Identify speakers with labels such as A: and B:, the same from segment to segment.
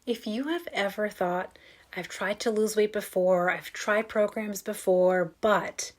A: If you have ever thought, I've tried to lose weight before, I've tried programs before, but ...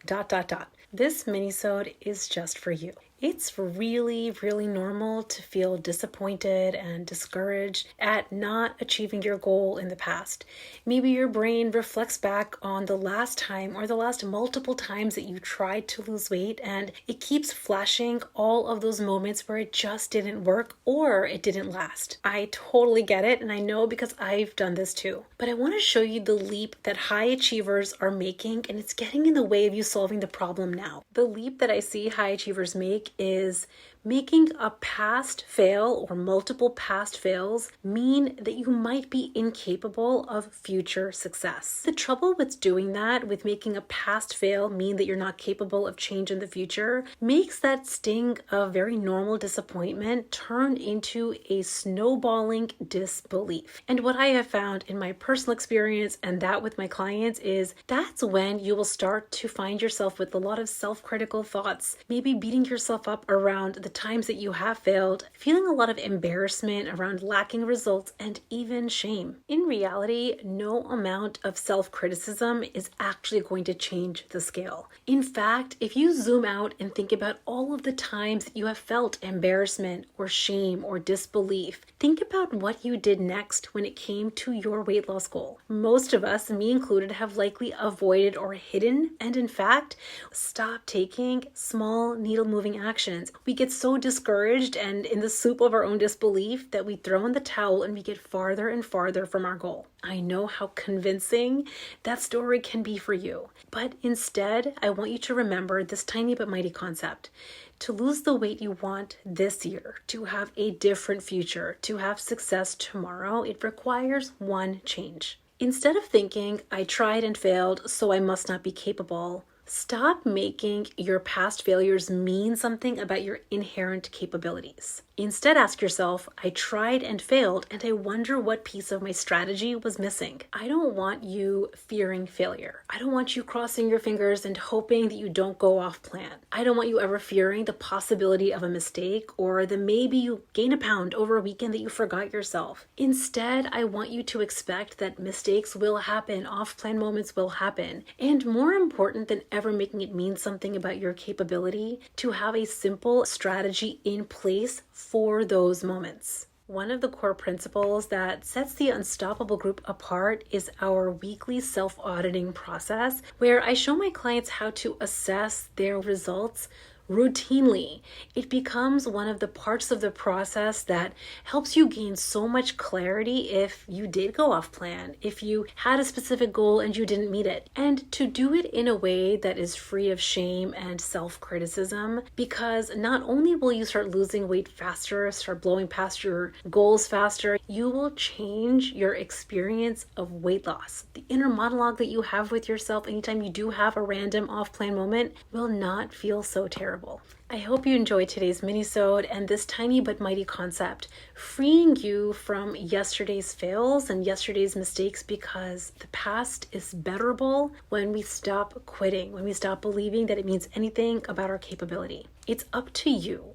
A: this mini-sode is just for you. It's really, really normal to feel disappointed and discouraged at not achieving your goal in the past. Maybe your brain reflects back on the last time or the last multiple times that you tried to lose weight, and it keeps flashing all of those moments where it just didn't work or it didn't last. I totally get it, and I know because I've done this too. But I want to show you the leap that high achievers are making, and it's getting in the way of you solving the problem now. The leap that I see high achievers make is making a past fail or multiple past fails mean that you might be incapable of future success. The trouble with doing that, with making a past fail mean that you're not capable of change in the future, makes that sting of very normal disappointment turn into a snowballing disbelief. And what I have found in my personal experience and that with my clients is that's when you will start to find yourself with a lot of self-critical thoughts, maybe beating yourself up around the times that you have failed, feeling a lot of embarrassment around lacking results, and even shame. In reality, no amount of self-criticism is actually going to change the scale. In fact, if you zoom out and think about all of the times that you have felt embarrassment or shame or disbelief, think about what you did next when it came to your weight loss goal. Most of us, me included, have likely avoided or hidden and in fact, stopped taking small needle-moving actions. We get so discouraged and in the soup of our own disbelief that we throw in the towel and we get farther and farther from our goal. I know how convincing that story can be for you, but instead, I want you to remember this tiny but mighty concept. To lose the weight you want this year, to have a different future, to have success tomorrow, it requires one change. Instead of thinking, I tried and failed, so I must not be capable, stop making your past failures mean something about your inherent capabilities. Instead, ask yourself, I tried and failed, and I wonder what piece of my strategy was missing. I don't want you fearing failure. I don't want you crossing your fingers and hoping that you don't go off plan. I don't want you ever fearing the possibility of a mistake or that maybe you gain a pound over a weekend that you forgot yourself. Instead, I want you to expect that mistakes will happen, off-plan moments will happen, and more important than ever making it mean something about your capability, to have a simple strategy in place for those moments. One of the core principles that sets the Unstoppable group apart is our weekly self-auditing process, where I show my clients how to assess their results routinely. It becomes one of the parts of the process that helps you gain so much clarity if you did go off plan, if you had a specific goal and you didn't meet it, and to do it in a way that is free of shame and self-criticism, because not only will you start losing weight faster, start blowing past your goals faster, you will change your experience of weight loss. The inner monologue that you have with yourself anytime you do have a random off-plan moment will not feel so terrible. I hope you enjoyed today's mini-sode and this tiny but mighty concept, freeing you from yesterday's fails and yesterday's mistakes, because the past is betterable when we stop quitting, when we stop believing that it means anything about our capability. It's up to you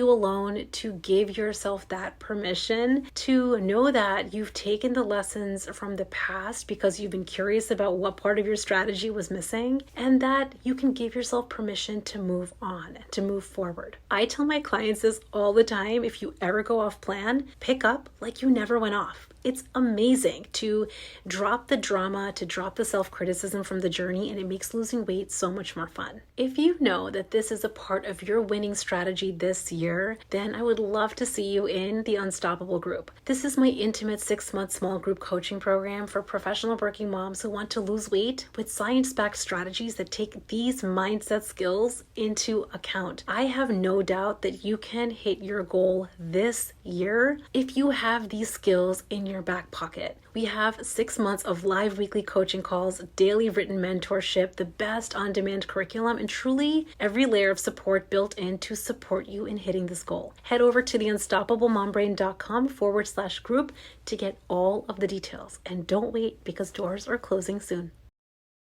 A: alone to give yourself that permission to know that you've taken the lessons from the past because you've been curious about what part of your strategy was missing, and that you can give yourself permission to move on, to move forward. I tell my clients this all the time. If you ever go off plan, pick up like you never went off. It's amazing to drop the drama, to drop the self-criticism from the journey, and it makes losing weight so much more fun. If you know that this is a part of your winning strategy this year, then I would love to see you in the Unstoppable group. This is my intimate 6-month small group coaching program for professional working moms who want to lose weight with science-backed strategies that take these mindset skills into account. I have no doubt that you can hit your goal this year if you have these skills in your back pocket. We have 6 months of live weekly coaching calls, daily written mentorship, the best on-demand curriculum, and truly every layer of support built in to support you in hitting this goal. Head over to theunstoppablemombrain.com/group to get all of the details. And don't wait, because doors are closing soon.